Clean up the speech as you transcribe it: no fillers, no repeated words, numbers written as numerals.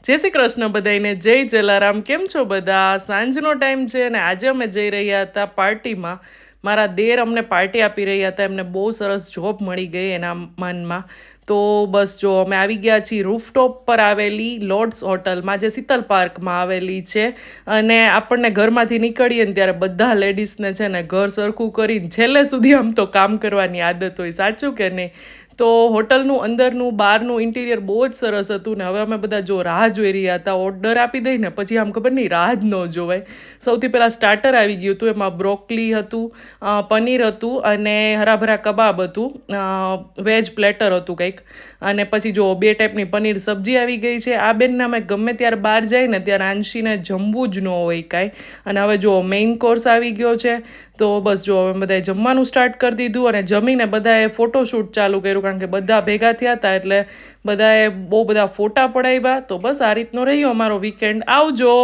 જય શ્રી કૃષ્ણ બધાઈને, જય જલારામ. કેમ છો બધા? સાંજનો ટાઈમ છે અને આજે અમે જઈ રહ્યા હતા પાર્ટીમાં. મારા દેર અમને પાર્ટી આપી રહ્યા હતા, એમને બહુ સરસ જોબ મળી ગઈ એના માનમાં. તો બસ જો અમે આવી ગયા છીએ રૂફટોપ પર આવેલી લોર્ડ્સ હોટલમાં, જે શીતલ પાર્કમાં આવેલી છે. અને આપણને ઘરમાંથી નીકળીએ ને ત્યારે બધા લેડીઝને છે ને ઘર સરખું કરીને છેલ્લે સુધી આમ તો કામ કરવાની આદત હોય, સાચું કે નહીં? તો હોટલનું અંદરનું બહારનું ઇન્ટિરિયર બહુ જ સરસ હતું ને હવે અમે બધા જો રાહ જોઈ રહ્યા હતા. ઓર્ડર આપી દઈને પછી આમ ખબર નહીં રાહ જ ન જોવાય. સૌથી પહેલાં સ્ટાર્ટર આવી ગયું હતું, એમાં બ્રોકલી હતું, પનીર હતું અને હરાભરા કબાબ હતું, વેજ પ્લેટર હતું કંઈક. અને પછી જો 2 ટાઈપની પનીર સબ્જી આવી ગઈ છે. આ બેનને અમે ગમે ત્યારે બહાર જાય ને ત્યારે આંશીને જમવું જ ન હોય કાંઈ. અને હવે જો મેઇન કોર્સ આવી ગયો છે. તો બસ જો અમે બધાએ જમવાનું સ્ટાર્ટ કરી દીધું અને જમીને બધાએ ફોટોશૂટ ચાલુ કર્યું, કારણ કે બધા ભેગા થયા હતા એટલે બધાએ બહુ બધા ફોટા પડાવ્યા. તો બસ આ રીતનો રહ્યો અમારો વીકેન્ડ. આવજો.